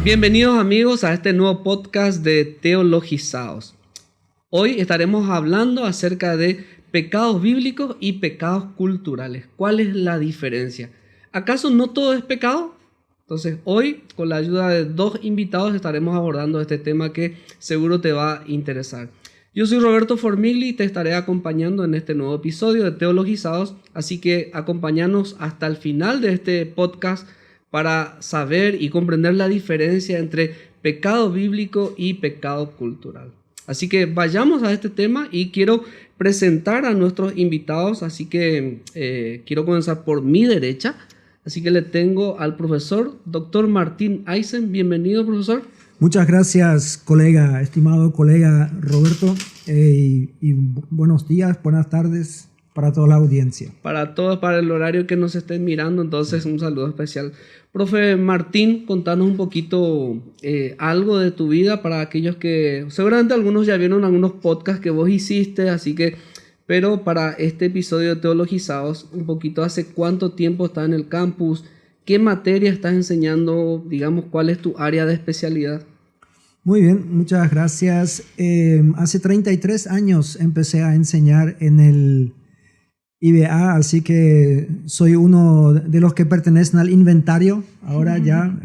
Bienvenidos amigos a este nuevo podcast de Teologizados. Hoy estaremos hablando acerca de pecados bíblicos y pecados culturales. ¿Cuál es la diferencia? ¿Acaso no todo es pecado? Entonces hoy, con la ayuda de dos invitados, estaremos abordando este tema que seguro te va a interesar. Yo soy Roberto Formigli y te estaré acompañando en este nuevo episodio de Teologizados, así que acompáñanos hasta el final de este podcast para saber y comprender la diferencia entre pecado bíblico y pecado cultural. Así que vayamos a este tema y quiero presentar a nuestros invitados, así que quiero comenzar por mi derecha. Así que le tengo al profesor Dr. Martín Eisen. Bienvenido, profesor. Muchas gracias, colega, estimado colega Roberto, y buenos días, buenas tardes para toda la audiencia. Para todos, para el horario que nos estén mirando, entonces un saludo especial. Profe Martín, contanos un poquito algo de tu vida para aquellos que, seguramente algunos ya vieron algunos podcasts que vos hiciste, así que, pero para este episodio de Teologizados, un poquito hace cuánto tiempo estás en el campus, qué materia estás enseñando, digamos, cuál es tu área de especialidad. Muy bien, muchas gracias. Hace 33 años empecé a enseñar en el IBA, así que soy uno de los que pertenecen al inventario. Ahora ya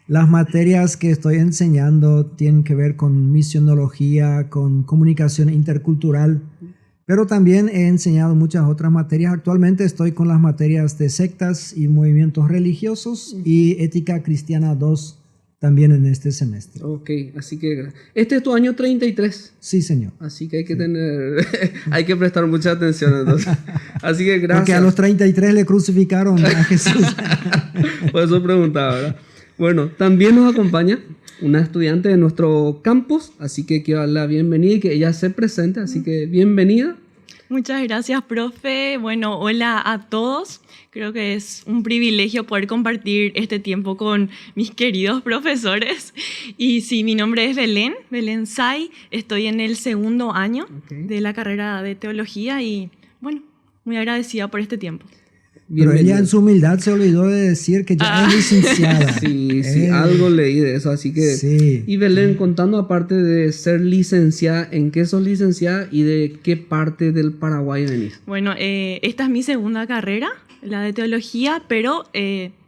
las materias que estoy enseñando tienen que ver con misionología, con comunicación intercultural, pero también he enseñado muchas otras materias. Actualmente estoy con las materias de sectas y movimientos religiosos y ética cristiana 2 también en este semestre. Ok, así que este es tu año 33. Sí, señor. Así que hay que tener, hay que prestar mucha atención entonces. Así que gracias. Porque a los 33 le crucificaron a Jesús. Por eso preguntaba, ¿verdad? Bueno, también nos acompaña una estudiante de nuestro campus, así que quiero darle la bienvenida y que ella se presente, así que bienvenida. Muchas gracias, profe. Bueno, hola a todos. Creo que es un privilegio poder compartir este tiempo con mis queridos profesores. Y sí, mi nombre es Belén Say. Estoy en el segundo año de la carrera de teología y, bueno, muy agradecida por este tiempo. Pero ella en su humildad se olvidó de decir que ya es licenciada. Sí, algo leí de eso, así que... Sí. Y Belén, contando aparte de ser licenciada, ¿en qué sos licenciada y de qué parte del Paraguay venís? Bueno, esta es mi segunda carrera, la de teología, pero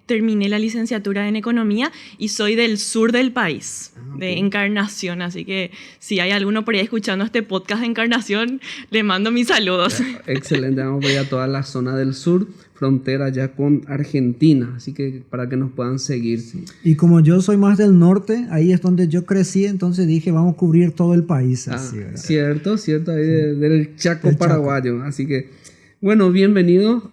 terminé la licenciatura en economía y soy del sur del país, de Encarnación, así que si hay alguno por ahí escuchando este podcast de Encarnación, le mando mis saludos. Excelente, vamos a ir a toda la zona del sur, frontera ya con Argentina, así que para que nos puedan seguir. Sí. Y como yo soy más del norte, ahí es donde yo crecí, entonces dije, vamos a cubrir todo el país. Así, cierto, ahí del Chaco paraguayo, así que, bueno, bienvenidos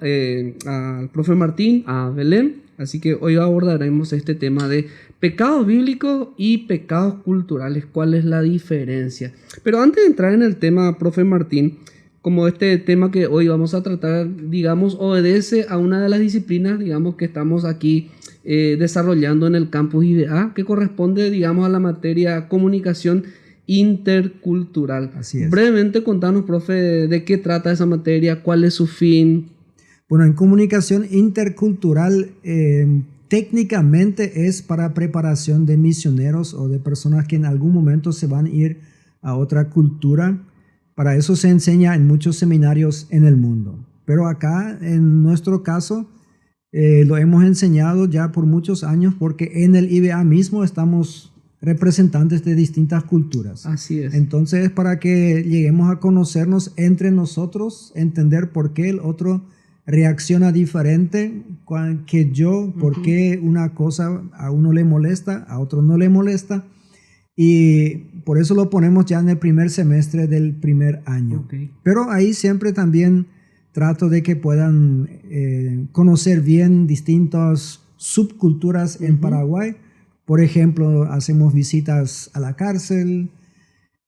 al profe Martín, a Belén, así que hoy abordaremos este tema de pecados bíblicos y pecados culturales, ¿cuál es la diferencia? Pero antes de entrar en el tema, profe Martín, como este tema que hoy vamos a tratar, digamos, obedece a una de las disciplinas, digamos, que estamos aquí desarrollando en el campus IBA, que corresponde, digamos, a la materia comunicación intercultural. Así es. Brevemente, contanos, profe, de qué trata esa materia, cuál es su fin. Bueno, en comunicación intercultural, técnicamente es para preparación de misioneros o de personas que en algún momento se van a ir a otra cultura. Para eso se enseña en muchos seminarios en el mundo. Pero acá, en nuestro caso, lo hemos enseñado ya por muchos años porque en el IBA mismo estamos representantes de distintas culturas. Así es. Entonces, es para que lleguemos a conocernos entre nosotros, entender por qué el otro reacciona diferente que yo, por qué una cosa a uno le molesta, a otro no le molesta. Y por eso lo ponemos ya en el primer semestre del primer año. Okay. Pero ahí siempre también trato de que puedan conocer bien distintas subculturas en Paraguay. Por ejemplo, hacemos visitas a la cárcel,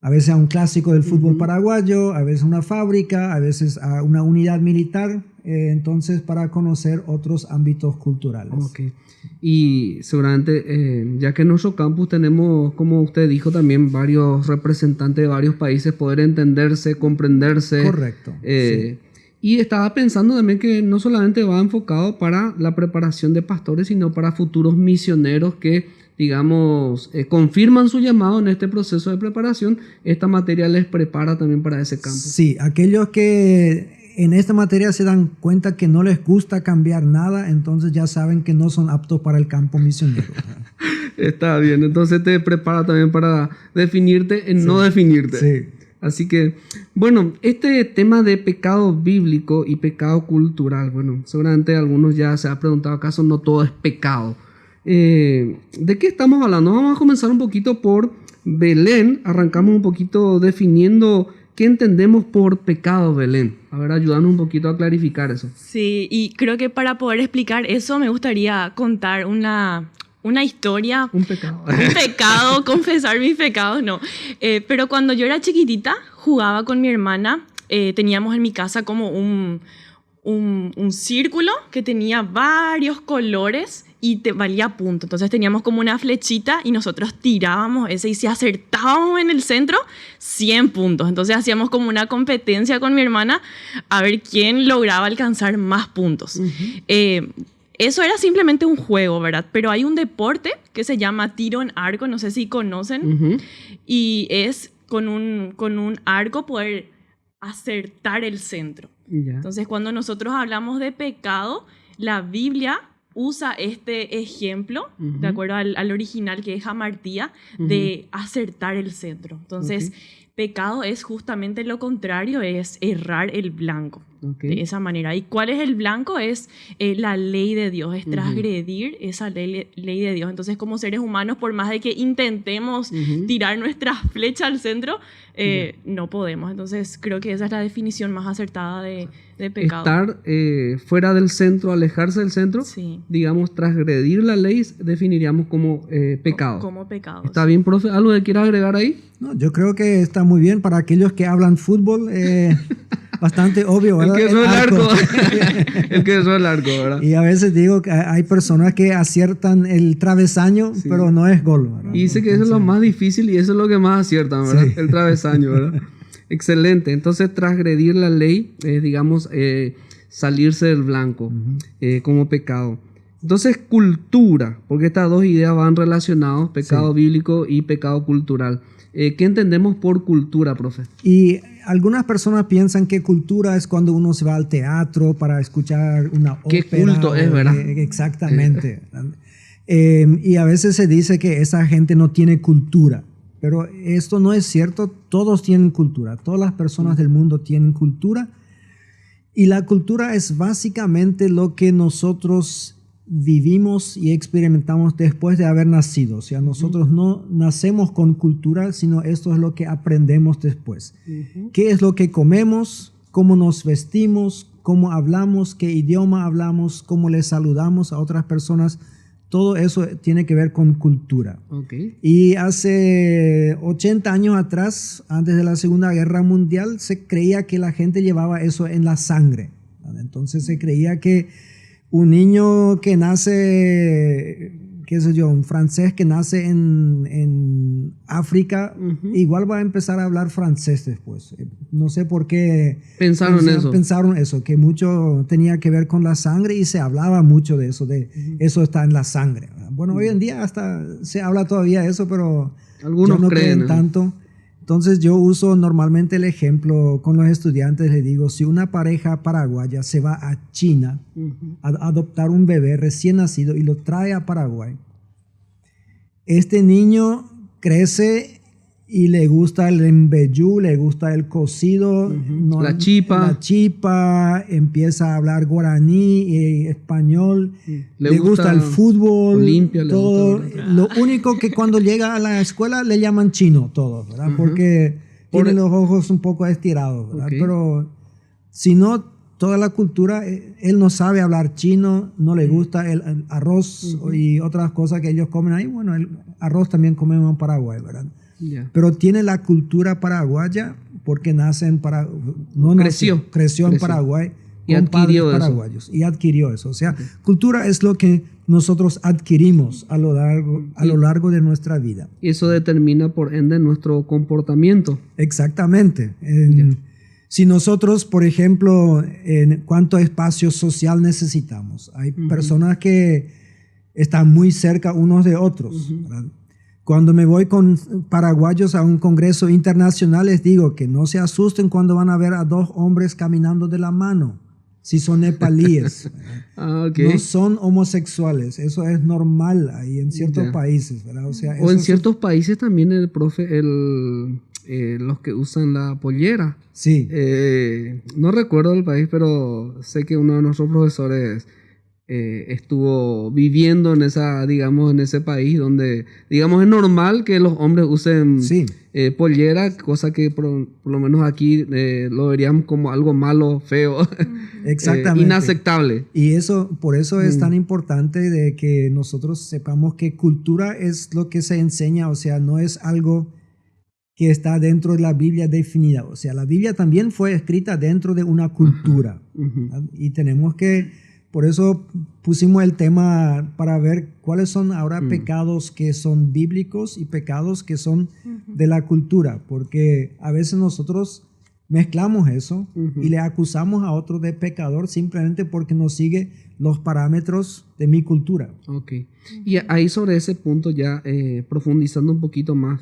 a veces a un clásico del fútbol paraguayo, a veces a una fábrica, a veces a una unidad militar. Entonces, para conocer otros ámbitos culturales. Okay. Y seguramente, ya que en nuestro campus tenemos, como usted dijo, también varios representantes de varios países, poder entenderse, comprenderse. Correcto. Sí. Y estaba pensando también que no solamente va enfocado para la preparación de pastores, sino para futuros misioneros que, digamos, confirman su llamado en este proceso de preparación, esta materia les prepara también para ese campo. Sí, aquellos que en esta materia se dan cuenta que no les gusta cambiar nada, entonces ya saben que no son aptos para el campo misionero. Está bien, entonces te prepara también para definirte en no definirte. Sí. Así que, bueno, este tema de pecado bíblico y pecado cultural, bueno, seguramente algunos ya se han preguntado, ¿acaso no todo es pecado? ¿De qué estamos hablando? Vamos a comenzar un poquito por Belén. Arrancamos un poquito definiendo qué entendemos por pecado, Belén. A ver, ayúdanos un poquito a clarificar eso. Sí, y creo que para poder explicar eso me gustaría contar una historia. Un pecado. Un pecado, confesar mis pecados, no. Pero cuando yo era chiquitita, jugaba con mi hermana. Teníamos en mi casa como un círculo que tenía varios colores y valía punto. Entonces teníamos como una flechita y nosotros tirábamos ese y si acertábamos en el centro, 100 puntos. Entonces hacíamos como una competencia con mi hermana a ver quién lograba alcanzar más puntos. Eso era simplemente un juego, ¿verdad? Pero hay un deporte que se llama tiro en arco, no sé si conocen, y es con un arco poder acertar el centro. Entonces, cuando nosotros hablamos de pecado, la Biblia usa este ejemplo, de acuerdo al original que es hamartía, de acertar el centro. Entonces, pecado es justamente lo contrario, es errar el blanco. De esa manera. ¿Y cuál es el blanco? Es la ley de Dios, es transgredir esa ley de Dios. Entonces, como seres humanos, por más de que intentemos tirar nuestra flecha al centro, no podemos. Entonces, creo que esa es la definición más acertada de pecado. Estar fuera del centro, alejarse del centro, digamos, transgredir la ley, definiríamos como pecado. Como pecado. ¿Está bien, profe? ¿Algo que quieras agregar ahí? No, yo creo que está muy bien para aquellos que hablan fútbol. Bastante obvio, ¿verdad? El que usó el arco. El que usó el arco, ¿verdad? Y a veces digo que hay personas que aciertan el travesaño, pero no es gol, ¿verdad? Y dice que eso es lo más difícil y eso es lo que más aciertan, ¿verdad? El travesaño, ¿verdad? Excelente. Entonces, transgredir la ley es, digamos, salirse del blanco como pecado. Entonces, cultura, porque estas dos ideas van relacionadas, pecado bíblico y pecado cultural. ¿Qué entendemos por cultura, profe? Y algunas personas piensan que cultura es cuando uno se va al teatro para escuchar una ópera. ¿Qué culto es, verdad? Exactamente. Y a veces se dice que esa gente no tiene cultura. Pero esto no es cierto. Todos tienen cultura. Todas las personas del mundo tienen cultura. Y la cultura es básicamente lo que nosotros vivimos y experimentamos después de haber nacido. O sea, nosotros no nacemos con cultura, sino esto es lo que aprendemos después. ¿Qué es lo que comemos? ¿Cómo nos vestimos? ¿Cómo hablamos? ¿Qué idioma hablamos? ¿Cómo le saludamos a otras personas? Todo eso tiene que ver con cultura. Y hace 80 años atrás, antes de la Segunda Guerra Mundial, se creía que la gente llevaba eso en la sangre. Entonces se creía que un niño que nace, qué sé yo, un francés que nace en África, igual va a empezar a hablar francés después. No sé por qué pensaron eso, que mucho tenía que ver con la sangre y se hablaba mucho de eso, eso está en la sangre. Bueno, hoy en día hasta se habla todavía de eso, pero algunos no creen tanto. Entonces yo uso normalmente el ejemplo con los estudiantes, les digo, si una pareja paraguaya se va a China a adoptar un bebé recién nacido y lo trae a Paraguay, este niño crece y le gusta el embellú, le gusta el cocido, la chipa, empieza a hablar guaraní y español, le gusta el fútbol, Olimpia, todo. Lo único que cuando llega a la escuela le llaman chino todo, ¿verdad? Porque tiene los ojos un poco estirados, ¿verdad? Pero si no, toda la cultura, él no sabe hablar chino, no le gusta el arroz y otras cosas que ellos comen ahí. Bueno, el arroz también comemos en Paraguay, ¿verdad? Pero tiene la cultura paraguaya porque nace en Paraguay. Creció en Paraguay y con padres adquirió paraguayos y adquirió eso. O sea, cultura es lo que nosotros adquirimos a lo largo de nuestra vida. Y eso determina, por ende, nuestro comportamiento. Exactamente. Si nosotros, por ejemplo, en cuánto espacio social necesitamos. Hay personas que están muy cerca unos de otros, ¿verdad? Cuando me voy con paraguayos a un congreso internacional, les digo que no se asusten cuando van a ver a dos hombres caminando de la mano, si son nepalíes. Okay. No son homosexuales, eso es normal ahí en ciertos países, ¿verdad? O sea, en ciertos países también el profe, los que usan la pollera. Sí. No recuerdo el país, pero sé que uno de nuestros profesores estuvo viviendo en ese país donde, digamos, es normal que los hombres usen pollera, cosa que por lo menos aquí lo veríamos como algo malo, feo, exactamente, inaceptable. Y por eso es tan importante de que nosotros sepamos que cultura es lo que se enseña, o sea, no es algo que está dentro de la Biblia definida, o sea, la Biblia también fue escrita dentro de una cultura, y tenemos que, por eso pusimos el tema para ver cuáles son ahora pecados que son bíblicos y pecados que son de la cultura, porque a veces nosotros mezclamos eso y le acusamos a otro de pecador simplemente porque no sigue los parámetros de mi cultura. Ok. Y ahí sobre ese punto ya profundizando un poquito más,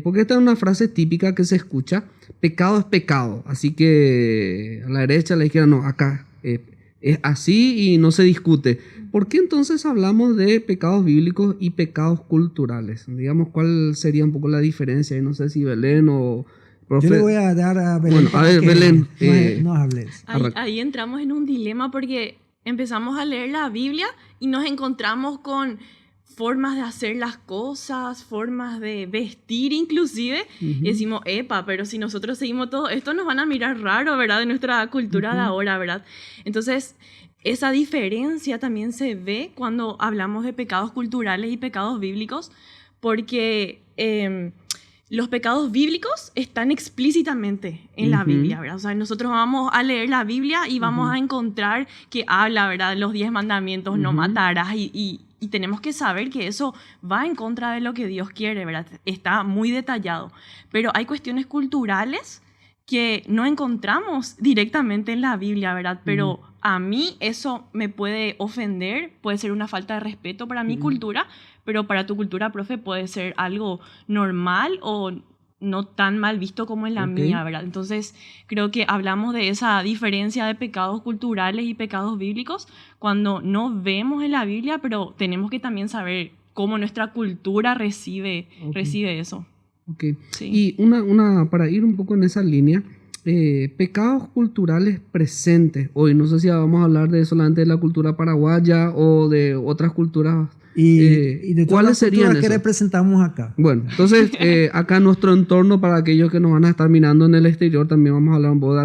porque esta es una frase típica que se escucha: pecado es pecado, así que a la derecha, a la izquierda, no, acá es así y no se discute. ¿Por qué entonces hablamos de pecados bíblicos y pecados culturales? Digamos, ¿cuál sería un poco la diferencia? Y no sé si Belén o profe. Yo le voy a dar a Belén. Bueno, a ver, Belén. No hables. Ahí entramos en un dilema porque empezamos a leer la Biblia y nos encontramos con formas de hacer las cosas, formas de vestir inclusive, y decimos, epa, pero si nosotros seguimos todo esto nos van a mirar raro, ¿verdad? De nuestra cultura de ahora, ¿verdad? Entonces, esa diferencia también se ve cuando hablamos de pecados culturales y pecados bíblicos, porque los pecados bíblicos están explícitamente en la Biblia, ¿verdad? O sea, nosotros vamos a leer la Biblia y vamos a encontrar que habla, ¿verdad? Los 10 mandamientos, no matarás, y tenemos que saber que eso va en contra de lo que Dios quiere, ¿verdad? Está muy detallado. Pero hay cuestiones culturales que no encontramos directamente en la Biblia, ¿verdad? Pero a mí eso me puede ofender, puede ser una falta de respeto para mi cultura, pero para tu cultura, profe, puede ser algo normal o no tan mal visto como en la mía, ¿verdad? Entonces, creo que hablamos de esa diferencia de pecados culturales y pecados bíblicos cuando no vemos en la Biblia, pero tenemos que también saber cómo nuestra cultura recibe eso. Ok. Sí. Y para ir un poco en esa línea, pecados culturales presentes hoy, no sé si vamos a hablar de solamente de la cultura paraguaya o de otras culturas. Y de todas ¿cuáles las serían culturas que esos? representamos acá. Bueno, entonces acá en nuestro entorno, para aquellos que nos van a estar mirando en el exterior, también vamos a hablar un poco de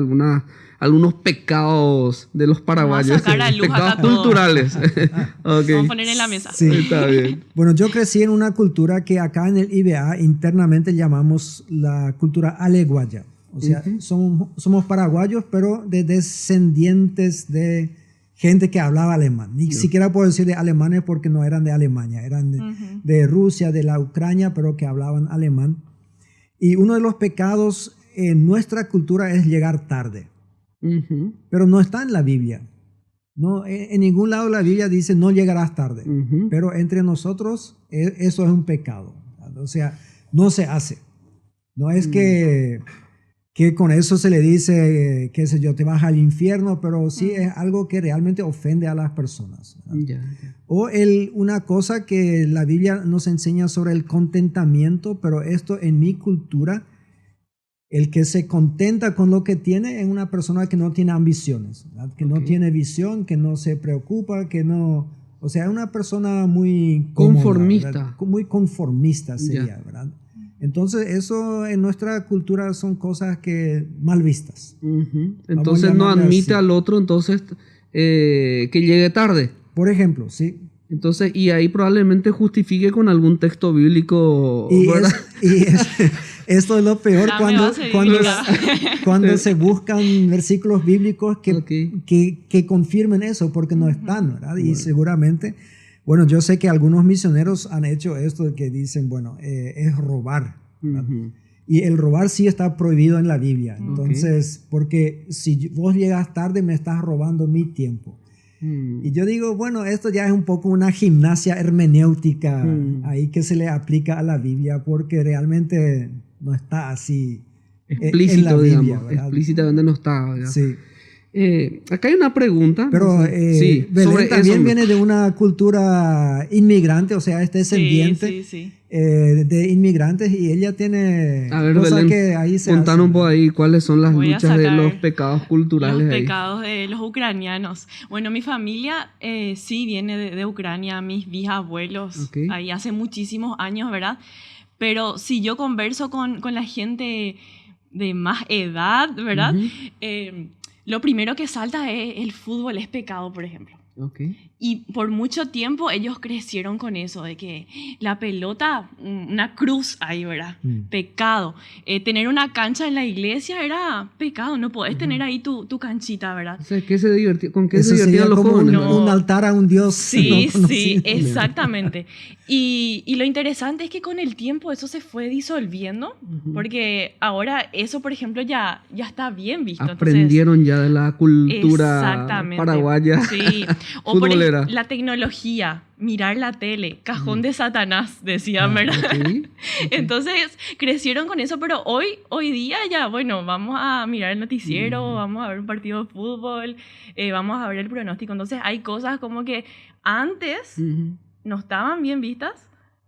algunos pecados de los paraguayos. Vamos a sacar a luz pecados acá todo. culturales. Okay. Vamos a poner en la mesa. Sí. Está bien. Bueno, yo crecí en una cultura que acá en el IBA internamente llamamos la cultura aleguaya. O sea, somos paraguayos, pero de descendientes de gente que hablaba alemán. Ni siquiera puedo decir de alemanes porque no eran de Alemania, eran de Rusia, de la Ucrania, pero que hablaban alemán. Y uno de los pecados en nuestra cultura es llegar tarde. Pero no está en la Biblia. No, en ningún lado de la Biblia dice no llegarás tarde. Pero entre nosotros eso es un pecado. O sea, no se hace. No es que con eso se le dice, qué sé yo, te vas al infierno, pero sí es algo que realmente ofende a las personas. O una cosa que la Biblia nos enseña sobre el contentamiento, pero esto en mi cultura, el que se contenta con lo que tiene es una persona que no tiene ambiciones, ¿verdad? Que no tiene visión, que no se preocupa, que no... O sea, es una persona muy cómoda, conformista. ¿verdad? Muy conformista sería, ¿verdad? Entonces, eso en nuestra cultura son cosas que mal vistas. Entonces no admite al otro, entonces que llegue tarde. Por ejemplo, sí. Entonces, y ahí probablemente justifique con algún texto bíblico. Esto es lo peor cuando se buscan versículos bíblicos que confirmen eso, porque no están, ¿verdad? Y seguramente... Bueno, yo sé que algunos misioneros han hecho esto que dicen, bueno, es robar. Y el robar sí está prohibido en la Biblia. Entonces, porque si vos llegas tarde me estás robando mi tiempo. Y yo digo, bueno, esto ya es un poco una gimnasia hermenéutica ahí que se le aplica a la Biblia, porque realmente no está así explícito, en la Biblia, digamos, ¿verdad? explícitamente no está, ¿verdad? Sí. Acá hay una pregunta. Pero no sé. Sí, Belén sobre también eso, viene de una cultura inmigrante, o sea, es descendiente Sí. de inmigrantes, y ella tiene A ver, cosas Belén, que ahí se contanos hacen. un poco ahí cuáles son las Voy a luchas de sacar los pecados culturales Los ahí. pecados de los ucranianos. Bueno, mi familia sí viene de Ucrania, mis bisabuelos, Ok. ahí hace muchísimos años, ¿verdad? Pero si yo converso con la gente de más edad, ¿verdad? Ujú. Lo primero que salta es el fútbol es pecado, por ejemplo. Ok. Y por mucho tiempo ellos crecieron con eso, de que la pelota, una cruz ahí, ¿verdad? Pecado. Tener una cancha en la iglesia era pecado, no podés tener ahí tu canchita, ¿verdad? O sea, ¿con qué Eso se divertían sería los como jóvenes? No. un altar a un dios Sí, no conocido. sí, exactamente. Y lo interesante es que con el tiempo eso se fue disolviendo, porque ahora eso, por ejemplo, ya está bien visto. Entonces, Aprendieron ya de la cultura exactamente. paraguaya. Sí. O por Futbolera. la tecnología, mirar la tele, cajón de Satanás, decían, ¿verdad? Ok. Entonces crecieron con eso, pero hoy día ya, bueno, vamos a mirar el noticiero, vamos a ver un partido de fútbol, vamos a ver el pronóstico. Entonces hay cosas como que antes Ujú. no estaban bien vistas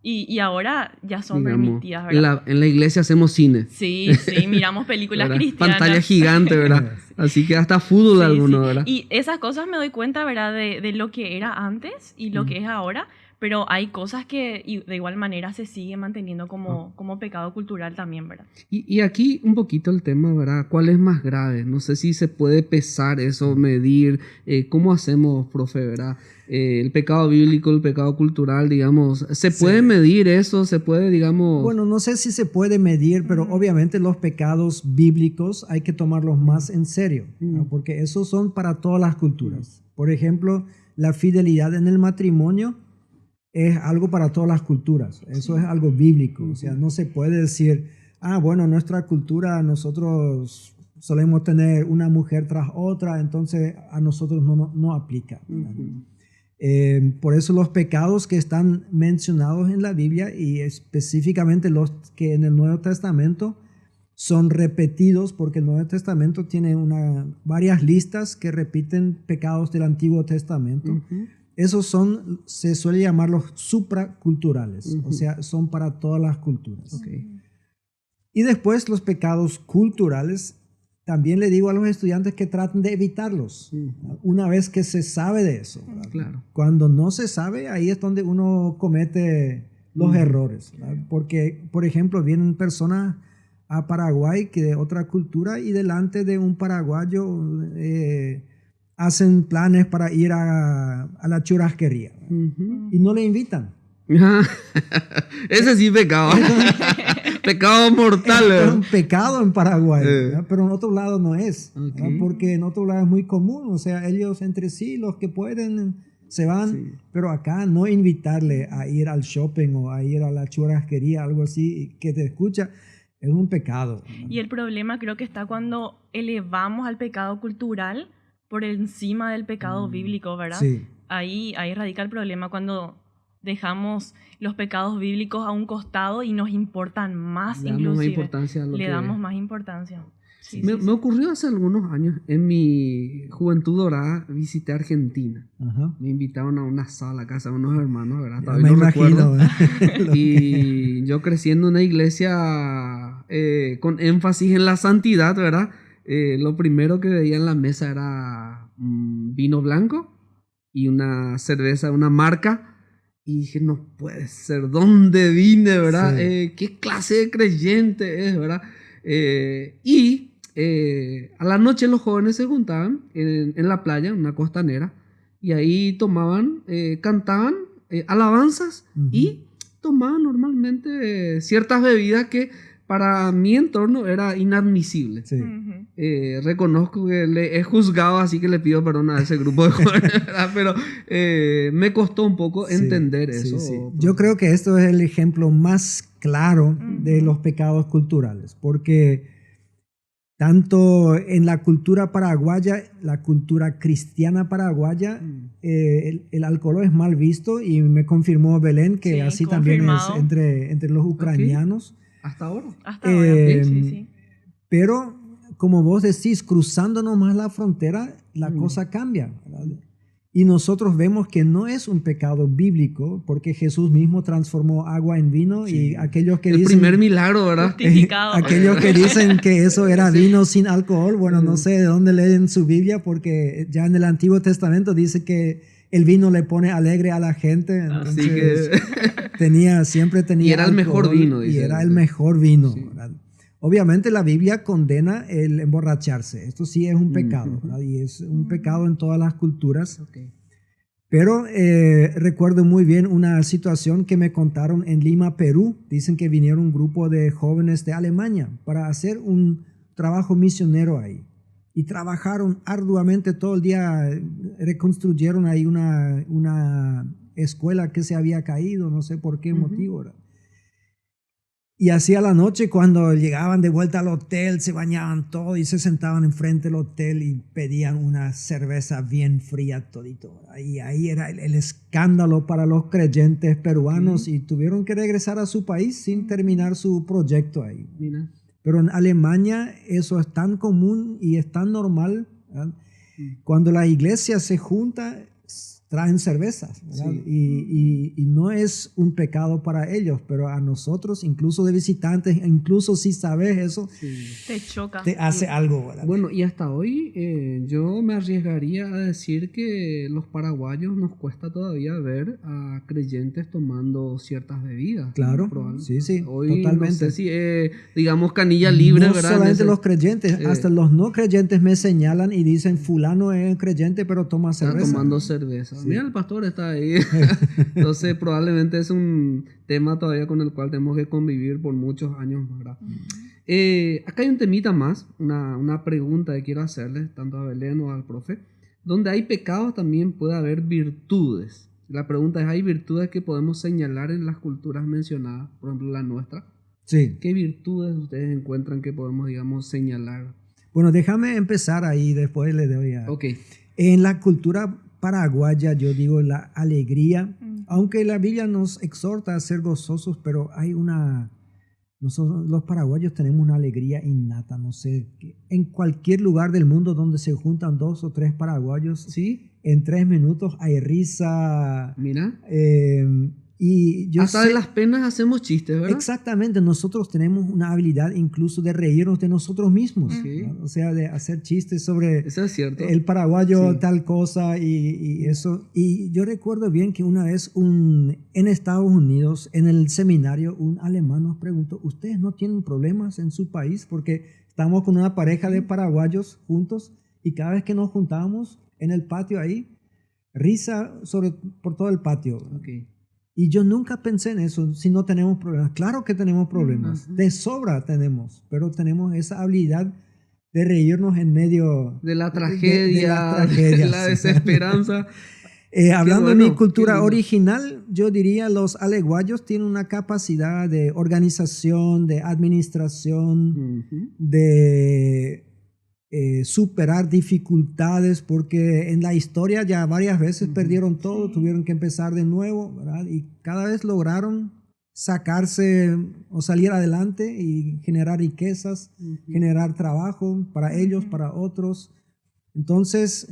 y ahora ya son Digamos, permitidas, ¿verdad? en la iglesia hacemos cine. Sí, miramos películas ¿Verdad? cristianas. Pantalla gigante, ¿verdad? Así que hasta fútbol Sí, alguno, sí. ¿verdad? Y esas cosas me doy cuenta, ¿verdad? De lo que era antes y lo que es ahora, pero hay cosas que de igual manera se sigue manteniendo como pecado cultural también, ¿verdad? Y aquí un poquito el tema, ¿verdad? ¿Cuál es más grave? No sé si se puede pesar eso, medir. ¿Cómo hacemos, profe, verdad? El pecado bíblico, el pecado cultural, digamos. ¿Se puede medir eso? ¿Se puede, digamos...? Bueno, no sé si se puede medir, pero obviamente los pecados bíblicos hay que tomarlos más en serio, ¿no? Porque esos son para todas las culturas. Por ejemplo, la fidelidad en el matrimonio es algo para todas las culturas. Eso es algo bíblico. O sea, no se puede decir, bueno, en nuestra cultura nosotros solemos tener una mujer tras otra, entonces a nosotros no aplica. Por eso los pecados que están mencionados en la Biblia, y específicamente los que en el Nuevo Testamento son repetidos, porque el Nuevo Testamento tiene varias listas que repiten pecados del Antiguo Testamento. Esos se suele llamar los supraculturales, o sea, son para todas las culturas. Okay. Y después los pecados culturales, también le digo a los estudiantes que traten de evitarlos, una vez que se sabe de eso, ¿verdad? Claro. Cuando no se sabe, ahí es donde uno comete los errores, ¿verdad? Porque, por ejemplo, vienen personas a Paraguay que de otra cultura y delante de un paraguayo hacen planes para ir a la churrasquería y no le invitan. Ese sí pecado. Pecado mortal. Es un pecado en Paraguay, pero en otro lado no es, porque en otro lado es muy común. O sea, ellos entre sí, los que pueden, se van, pero acá no invitarle a ir al shopping o a ir a la churrasquería, algo así, que te escucha, es un pecado. Y el problema creo que está cuando elevamos al pecado cultural por encima del pecado bíblico, ¿verdad? Sí. Ahí radica el problema, cuando dejamos los pecados bíblicos a un costado y nos importan más, Le damos inclusive. más importancia a lo Le que... damos más importancia. Sí, me ocurrió hace algunos años, en mi juventud dorada, visité Argentina. Ajá. Me invitaron a una sala a casa de unos hermanos, ¿verdad? Ya Todavía me lo imagino. recuerdo. Y yo creciendo en una iglesia con énfasis en la santidad, ¿verdad? Lo primero que veía en la mesa era vino blanco y una cerveza, una marca. Y dije, no puede ser, ¿dónde vine, verdad? Sí. ¿Qué clase de creyente es, verdad? A la noche los jóvenes se juntaban en la playa, en una costanera, y ahí tomaban, cantaban alabanzas y tomaban normalmente ciertas bebidas que para mi entorno era inadmisible. Sí. Reconozco que le he juzgado, así que le pido perdón a ese grupo de jóvenes, ¿verdad? Pero me costó un poco entender eso. Sí. Yo creo que esto es el ejemplo más claro de los pecados culturales, porque Tanto en la cultura paraguaya, la cultura cristiana paraguaya, el alcohol es mal visto y me confirmó Belén que Sí, así también es confirmado. entre los ucranianos. Hasta ahora. Hasta ahora, Eh, sí. Pero como vos decís, cruzando nomás la frontera, la cosa cambia, ¿verdad? Y nosotros vemos que no es un pecado bíblico, porque Jesús mismo transformó agua en vino y aquellos que El dicen... primer milagro, ¿verdad? Justificado. Aquellos que dicen que eso era vino sin alcohol, bueno, no sé de dónde leen su Biblia, porque ya en el Antiguo Testamento dice que el vino le pone alegre a la gente. Así Entonces, que siempre tenía Y era el mejor alcohol vino, y dice. era el mejor vino. Sí. ¿Verdad? Obviamente la Biblia condena el emborracharse. Esto sí es un pecado, ¿verdad? Y es un pecado en todas las culturas. Okay. Pero recuerdo muy bien una situación que me contaron en Lima, Perú. Dicen que vinieron un grupo de jóvenes de Alemania para hacer un trabajo misionero ahí. Y trabajaron arduamente todo el día, reconstruyeron ahí una escuela que se había caído, no sé por qué motivo. ¿Verdad? Y así a la noche, cuando llegaban de vuelta al hotel, se bañaban todo y se sentaban enfrente del hotel y pedían una cerveza bien fría todito. Y ahí era el escándalo para los creyentes peruanos y tuvieron que regresar a su país sin terminar su proyecto ahí. Mira. Pero en Alemania eso es tan común y es tan normal, ¿verdad? Cuando la iglesia se junta, traen cervezas, ¿verdad? Sí. Y no es un pecado para ellos, pero a nosotros, incluso de visitantes, incluso si sabes eso, Te choca. te hace algo, ¿verdad? Bueno, y hasta hoy yo me arriesgaría a decir que los paraguayos nos cuesta todavía ver a creyentes tomando ciertas bebidas. Claro, Probablemente. sí, Hoy totalmente. no sé si, digamos, canilla libre, no ¿verdad? solamente En ese- los creyentes, hasta los no creyentes me señalan y dicen, fulano es creyente, pero toma Está cerveza. tomando cerveza. Sí. Mira, el pastor está ahí. Entonces, probablemente es un tema todavía con el cual tenemos que convivir por muchos años más, ¿verdad? Acá hay un temita más, una pregunta que quiero hacerle, tanto a Belén o al profe. Donde hay pecados también puede haber virtudes. La pregunta es, ¿hay virtudes que podemos señalar en las culturas mencionadas? Por ejemplo, la nuestra. Sí. ¿Qué virtudes ustedes encuentran que podemos, digamos, señalar? Bueno, déjame empezar ahí, después le doy a... Ok. En la cultura paraguaya, yo digo la alegría, aunque la Biblia nos exhorta a ser gozosos, pero hay nosotros los paraguayos tenemos una alegría innata, no sé, en cualquier lugar del mundo donde se juntan 2 o 3 paraguayos, ¿Sí? en 3 minutos hay risa. Mira. Y yo Hasta sé, de las penas hacemos chistes, ¿verdad? exactamente, nosotros tenemos una habilidad incluso de reírnos de nosotros mismos, ¿verdad? O sea, de hacer chistes sobre Eso es cierto. el paraguayo Sí. tal cosa y eso. Y yo recuerdo bien que una vez en Estados Unidos, en el seminario, un alemán nos preguntó, ¿ustedes no tienen problemas en su país? Porque estamos con una pareja de paraguayos juntos y cada vez que nos juntábamos en el patio ahí, risa por todo el patio. Ok. Y yo nunca pensé en eso, si no tenemos problemas. Claro que tenemos problemas, de sobra tenemos, pero tenemos esa habilidad de reírnos en medio De la tragedia, de las tragedias, de la sí. desesperanza. Hablando de bueno, mi cultura qué lindo. original, yo diría los aleguayos tienen una capacidad de organización, de administración, Ujú. de superar dificultades, porque en la historia ya varias veces perdieron todo, tuvieron que empezar de nuevo, ¿verdad? Y cada vez lograron sacarse o salir adelante y generar riquezas, generar trabajo para ellos, para otros. Entonces,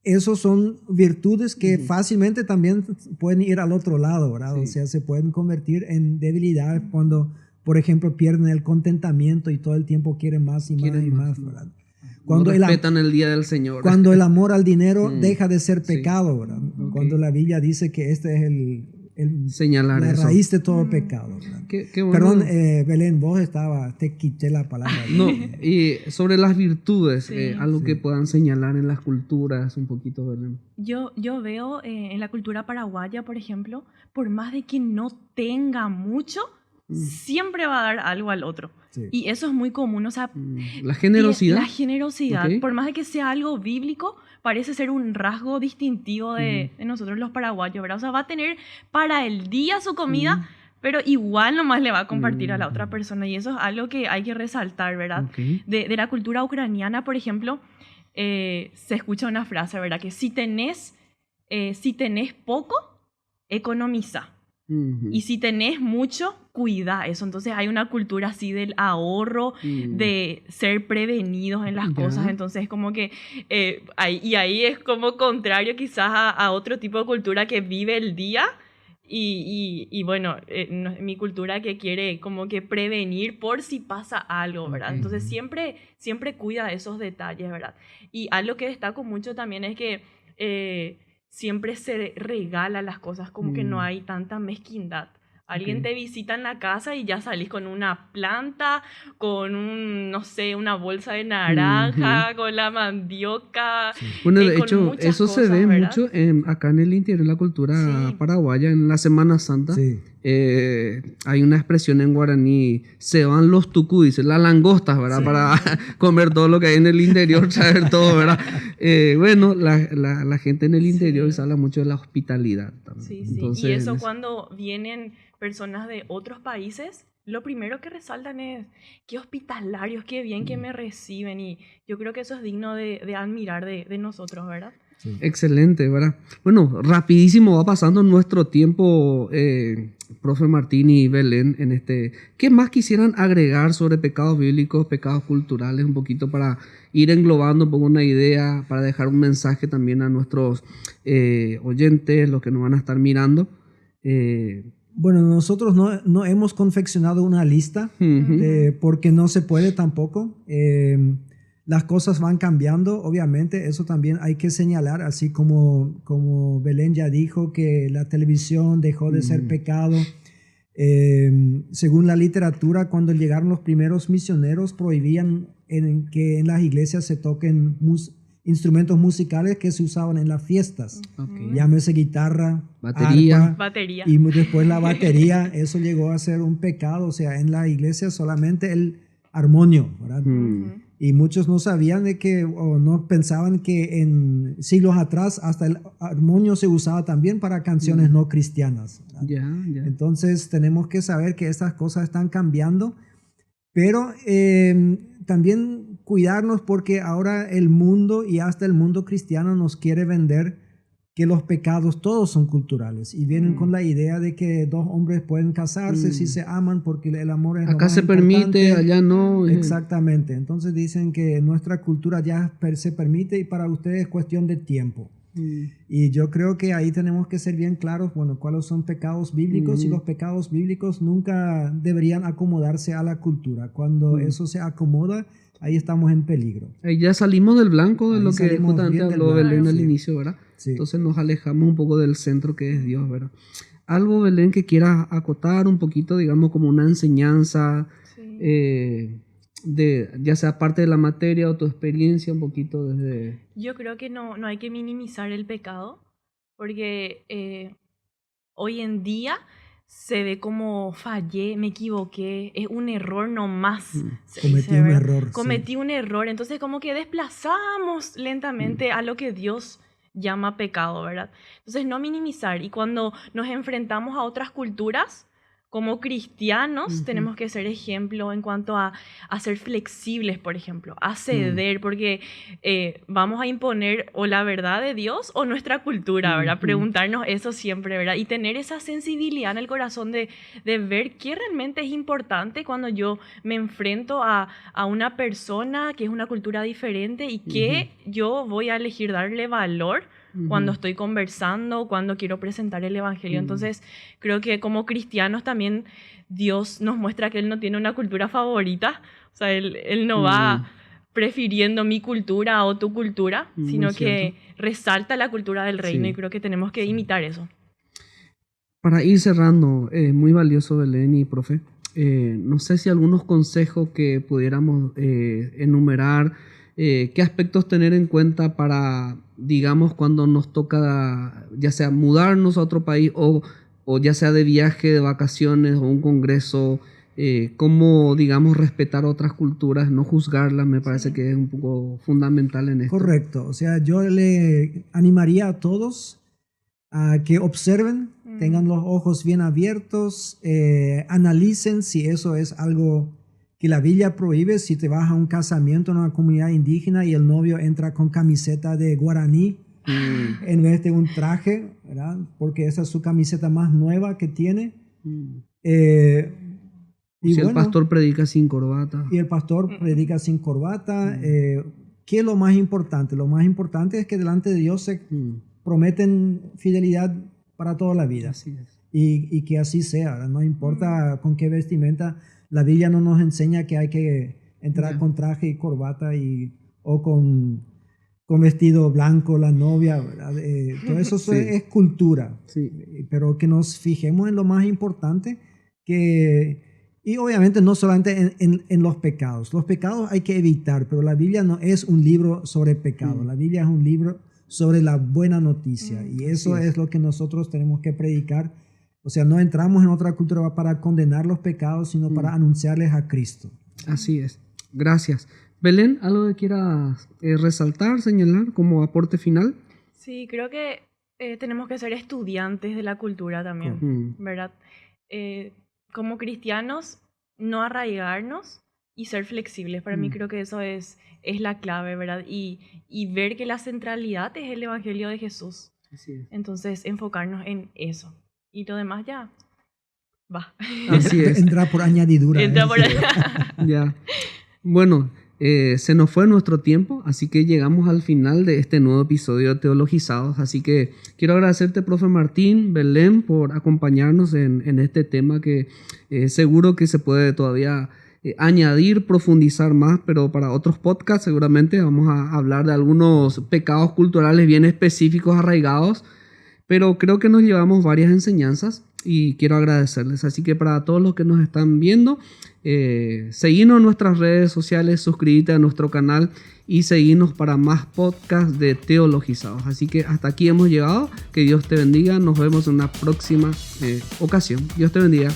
esos son virtudes que fácilmente también pueden ir al otro lado, ¿verdad? Sí. O sea, se pueden convertir en debilidades cuando, por ejemplo, pierden el contentamiento y todo el tiempo quieren más y más Quieren y más, más, ¿no? ¿verdad? No Cuando respetan el día del Señor. cuando el amor al dinero Mm, deja de ser sí. pecado, ¿verdad? Ok. Cuando la Biblia dice que este es Señalar la eso. raíz de todo pecado, ¿verdad? Qué bueno. Perdón, Belén, te quité la palabra. No, y sobre las virtudes, Sí. algo Sí. que puedan señalar en las culturas, un poquito, Belén. Yo veo en la cultura paraguaya, por ejemplo, por más de que no tenga mucho, siempre va a dar algo al otro. Sí. Y eso es muy común, o sea, La generosidad. la generosidad, Ok. por más de que sea algo bíblico, parece ser un rasgo distintivo de nosotros los paraguayos, ¿verdad? O sea, va a tener para el día su comida, pero igual nomás le va a compartir a la otra persona, y eso es algo que hay que resaltar, ¿verdad? Ok. De la cultura ucraniana, por ejemplo, se escucha una frase, ¿verdad? Que si tenés poco, economiza. Ujú. Y si tenés mucho, cuida eso. Entonces hay una cultura así del ahorro, de ser prevenidos en las Ya. cosas. Entonces como que ahí es como contrario quizás a otro tipo de cultura que vive el día. Y bueno, mi cultura que quiere como que prevenir por si pasa algo, ¿verdad? Ok. Entonces siempre cuida esos detalles, ¿verdad? Y algo que destaco mucho también es que siempre se regala las cosas, como que no hay tanta mezquindad. Alguien Ok. te visita en la casa y ya salís con una planta, con no sé, una bolsa de naranja, con la mandioca, Bueno, de con hecho, muchas eso se cosas, ve ¿verdad? mucho acá en el interior de la cultura Sí. paraguaya, en la Semana Santa. Sí. Hay una expresión en guaraní, se van los tucú, dice, las langostas, ¿verdad? Sí. Para comer todo lo que hay en el interior, traer todo, ¿verdad? Bueno, la gente en el interior Sí. se habla mucho de la hospitalidad también. Sí, sí. Entonces, Y eso cuando vienen personas de otros países, lo primero que resaltan es qué hospitalarios, qué bien que me reciben. Y yo creo que eso es digno de admirar de nosotros, ¿verdad? Sí. excelente, ¿verdad? Bueno, rapidísimo va pasando nuestro tiempo, profe Martín y Belén, en este. ¿Qué más quisieran agregar sobre pecados bíblicos, pecados culturales, un poquito para ir englobando un poco una idea, para dejar un mensaje también a nuestros oyentes, los que nos van a estar mirando? Bueno, nosotros no hemos confeccionado una lista porque no se puede tampoco. Las cosas van cambiando, obviamente, eso también hay que señalar, así como Belén ya dijo que la televisión dejó de ser pecado. Según la literatura, cuando llegaron los primeros misioneros, prohibían que en las iglesias se toquen instrumentos musicales que se usaban en las fiestas. Ok. Llámese guitarra, Batería. arpa, Batería. y después la batería. Eso llegó a ser un pecado. O sea, en la iglesia solamente el armonio, ¿verdad? Y muchos no sabían de que, o no pensaban que en siglos atrás hasta el armonio se usaba también para canciones no cristianas, ¿verdad? Ya. Entonces tenemos que saber que estas cosas están cambiando, pero también cuidarnos porque ahora el mundo y hasta el mundo cristiano nos quiere vender que los pecados todos son culturales y vienen con la idea de que dos hombres pueden casarse si se aman porque el amor es lo Acá más se permite, importante. allá no. Exactamente. Entonces dicen que en nuestra cultura ya se permite y para ustedes es cuestión de tiempo. Y yo creo que ahí tenemos que ser bien claros, bueno, cuáles son pecados bíblicos y los pecados bíblicos nunca deberían acomodarse a la cultura. Cuando eso se acomoda, ahí estamos en peligro. Ahí ya salimos del blanco de Ahí lo que salimos justamente bien del habló blanco, Belén al sí. inicio, ¿verdad? Sí. Entonces nos alejamos un poco del centro que es Dios, ¿verdad? Algo, Belén, que quieras acotar un poquito, digamos, como una enseñanza, Sí. ya sea parte de la materia o tu experiencia, un poquito desde... Yo creo que no hay que minimizar el pecado, porque hoy en día se ve como fallé, me equivoqué, es un error nomás. Se Cometí dice, un ¿verdad? error, sí. Cometí un error, entonces como que desplazamos lentamente a lo que Dios llama pecado, ¿verdad? Entonces no minimizar, y cuando nos enfrentamos a otras culturas, como cristianos tenemos que ser ejemplo en cuanto a ser flexibles, por ejemplo, a ceder, porque vamos a imponer o la verdad de Dios o nuestra cultura, ¿verdad? Preguntarnos eso siempre, ¿verdad? Y tener esa sensibilidad en el corazón de ver qué realmente es importante cuando yo me enfrento a una persona que es una cultura diferente y que yo voy a elegir darle valor cuando estoy conversando, cuando quiero presentar el evangelio. Entonces, creo que como cristianos también Dios nos muestra que Él no tiene una cultura favorita. O sea, Él no va prefiriendo mi cultura o tu cultura, sino que resalta la cultura del reino, y creo que tenemos que imitar eso. Para ir cerrando, muy valioso, Belén y profe, no sé si algunos consejos que pudiéramos enumerar, qué aspectos tener en cuenta para, digamos, cuando nos toca, ya sea mudarnos a otro país o ya sea de viaje, de vacaciones o un congreso, cómo, digamos, respetar otras culturas, no juzgarlas, me parece que es un poco fundamental en esto. Correcto. O sea, yo le animaría a todos que observen, tengan los ojos bien abiertos, analicen si eso es algo que la Biblia prohíbe. Si te vas a un casamiento en una comunidad indígena y el novio entra con camiseta de guaraní en vez de un traje, ¿verdad? Porque esa es su camiseta más nueva que tiene. Y si el pastor predica sin corbata. Y el pastor predica sin corbata. ¿Qué es lo más importante? Lo más importante es que delante de Dios se prometen fidelidad para toda la vida. Así es. Y que así sea, ¿verdad? No importa con qué vestimenta. La Biblia no nos enseña que hay que entrar con traje y corbata o con vestido blanco la novia, ¿verdad? Todo eso es cultura. Sí. Pero que nos fijemos en lo más importante, y obviamente no solamente en los pecados. Los pecados hay que evitar, pero la Biblia no es un libro sobre pecado. La Biblia es un libro sobre la buena noticia, y eso es lo que nosotros tenemos que predicar. O sea, no entramos en otra cultura para condenar los pecados, sino para anunciarles a Cristo. Así es. Gracias. Belén, ¿algo que quieras resaltar, señalar como aporte final? Sí, creo que tenemos que ser estudiantes de la cultura también, ¿verdad? Como cristianos, no arraigarnos y ser flexibles. Para mí creo que eso es la clave, ¿verdad? Y ver que la centralidad es el Evangelio de Jesús. Así es. Entonces, enfocarnos en eso. Y lo demás ya va. Así es. Entra por añadidura. Entra por Ya. Bueno, se nos fue nuestro tiempo, así que llegamos al final de este nuevo episodio de Teologizados. Así que quiero agradecerte, profe Martín, Belén, por acompañarnos en este tema que seguro que se puede todavía añadir, profundizar más, pero para otros podcasts seguramente vamos a hablar de algunos pecados culturales bien específicos, arraigados, pero creo que nos llevamos varias enseñanzas y quiero agradecerles. Así que para todos los que nos están viendo, seguinos en nuestras redes sociales, suscríbete a nuestro canal y seguinos para más podcasts de Teologizados. Así que hasta aquí hemos llegado. Que Dios te bendiga. Nos vemos en una próxima ocasión. Dios te bendiga.